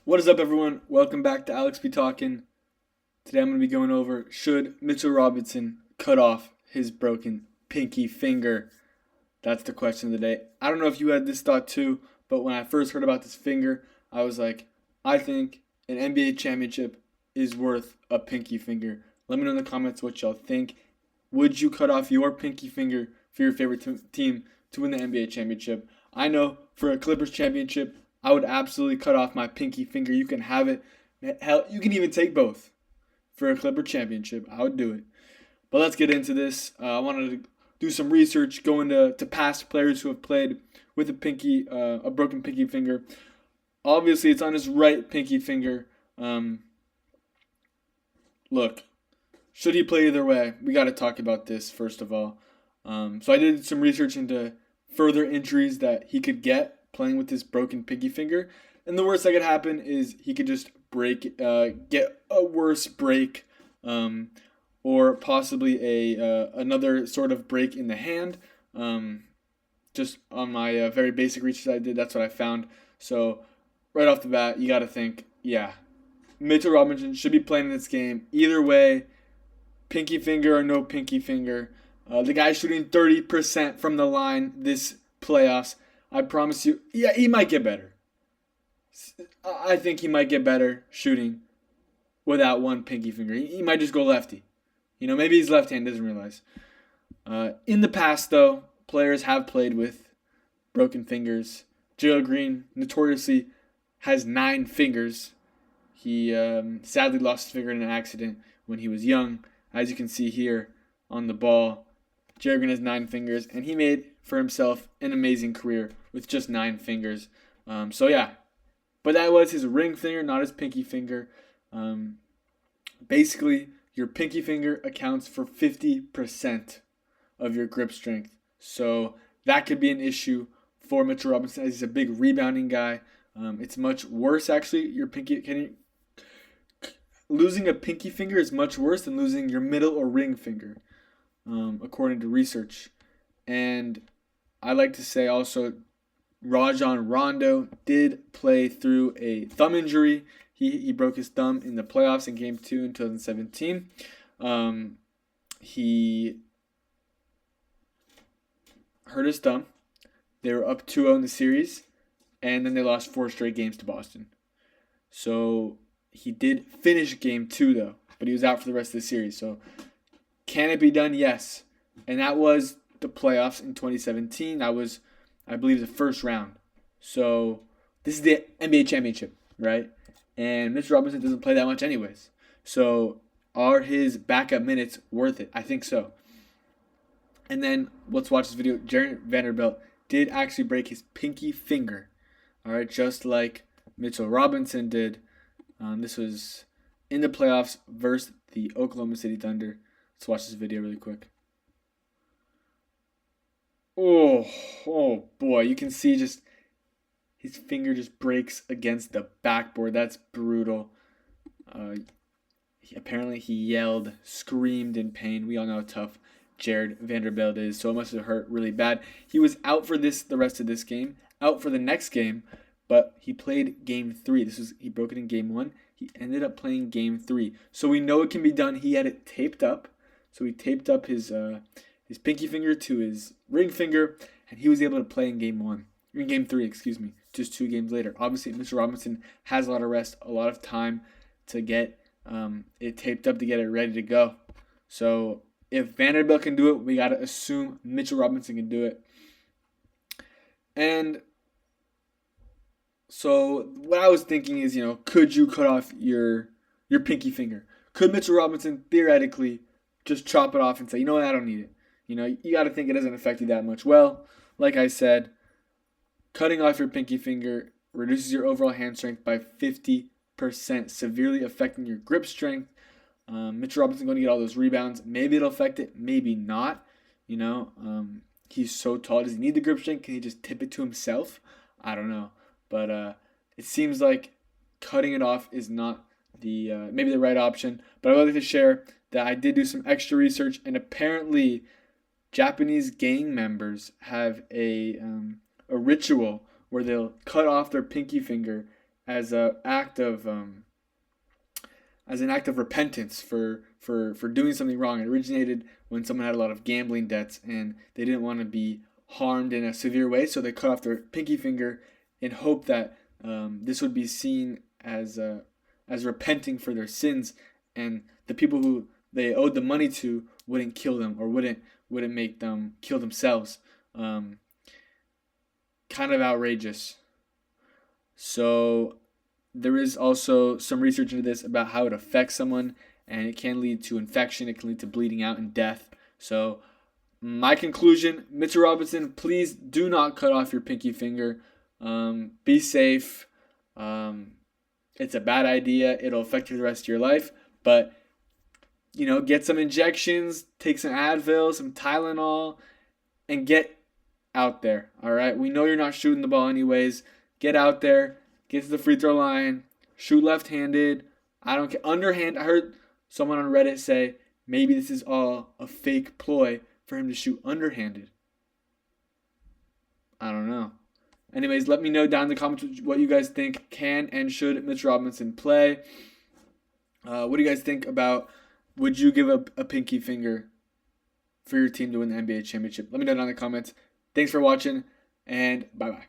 What is up, everyone? Welcome back to Alex Be Talking. Today I'm going to be going over, should Mitchell Robinson cut off his broken pinky finger? That's the question of the day. I don't know if you had this thought too, but when I first heard about this finger, I was like, I think an NBA championship is worth a pinky finger. Let me know in the comments what y'all think. Would you cut off your pinky finger for your favorite team to win the NBA championship? I know for a Clippers championship, I would absolutely cut off my pinky finger. You can have it. Hell, you can even take both for a Clipper championship. I would do it. But let's get into this. I wanted to do some research, go into past players who have played with a broken pinky finger. Obviously, it's on his right pinky finger. Look, should he play either way? We got to talk about this first of all. So I did some research into further injuries that he could get playing with this broken pinky finger, and the worst that could happen is he could just get a worse break, or possibly another sort of break in the hand. Just on my very basic research I did, that's what I found. So right off the bat, you got to think, yeah, Mitchell Robinson should be playing in this game either way, pinky finger or no pinky finger. The guy's shooting 30% from the line this playoffs. I promise you, yeah, he might get better. I think he might get better shooting without one pinky finger. He might just go lefty. Maybe he's left-handed, doesn't realize. In the past, though, players have played with broken fingers. Gerald Green notoriously has 9 fingers. He sadly lost his finger in an accident when he was young. As you can see here on the ball, Gerald Green has 9 fingers, and he made for himself an amazing career with just 9 fingers. But that was his ring finger, not his pinky finger. Basically, your pinky finger accounts for 50% of your grip strength. So that could be an issue for Mitchell Robinson, as he's a big rebounding guy. It's much worse, actually. Losing a pinky finger is much worse than losing your middle or ring finger, according to research. And I like to say also, Rajon Rondo did play through a thumb injury. He broke his thumb in the playoffs in Game 2 in 2017. He hurt his thumb. They were up 2-0 in the series, and then they lost 4 straight games to Boston. So he did finish Game 2, though, but he was out for the rest of the series. So can it be done? Yes. And that was the playoffs in 2017. That was, I believe, the first round. So this is the NBA championship, right? And Mitchell Robinson doesn't play that much anyways. So are his backup minutes worth it? I think so. And then let's watch this video. Jarred Vanderbilt did actually break his pinky finger. All right, just like Mitchell Robinson did. This was in the playoffs versus the Oklahoma City Thunder. Let's watch this video really quick. Oh boy, you can see just his finger just breaks against the backboard. That's brutal. Apparently he yelled, screamed in pain. We all know how tough Jarred Vanderbilt is, so it must have hurt really bad. He was out for the rest of this game, out for the next game, but he played Game 3. He broke it in Game 1. He ended up playing Game 3. So we know it can be done. He had it taped up. So he taped up his pinky finger to his ring finger, and he was able to play in Game 3, just 2 games later. Obviously, Mr. Robinson has a lot of rest, a lot of time to get it taped up, to get it ready to go. So if Vanderbilt can do it, we got to assume Mitchell Robinson can do it. And so what I was thinking is, could you cut off your pinky finger? Could Mitchell Robinson theoretically just chop it off and say, you know what, I don't need it? You got to think it doesn't affect you that much. Well, like I said, cutting off your pinky finger reduces your overall hand strength by 50%, severely affecting your grip strength. Mitchell Robinson going to get all those rebounds. Maybe it'll affect it, maybe not. He's so tall. Does he need the grip strength? Can he just tip it to himself? I don't know. But it seems like cutting it off is not maybe the right option. But I would like to share that I did do some extra research, and apparently Japanese gang members have a ritual where they'll cut off their pinky finger as a act of as an act of repentance for doing something wrong. It originated when someone had a lot of gambling debts and they didn't want to be harmed in a severe way, so they cut off their pinky finger in hope that this would be seen as repenting for their sins, and the people who they owed the money to wouldn't kill them or wouldn't make them kill themselves. Kind of outrageous. So there is also some research into this about how it affects someone, and it can lead to infection, it can lead to bleeding out and death. So my conclusion, Mitchell Robinson, please do not cut off your pinky finger. Be safe. It's a bad idea. It'll affect you the rest of your life. But, get some injections, take some Advil, some Tylenol, and get out there. All right? We know you're not shooting the ball anyways. Get out there. Get to the free throw line. Shoot left-handed. I don't care. Underhand. I heard someone on Reddit say maybe this is all a fake ploy for him to shoot underhanded. I don't know. Anyways, let me know down in the comments what you guys think. Can and should Mitch Robinson play? What do you guys think about, would you give up a pinky finger for your team to win the NBA championship? Let me know down in the comments. Thanks for watching, and bye-bye.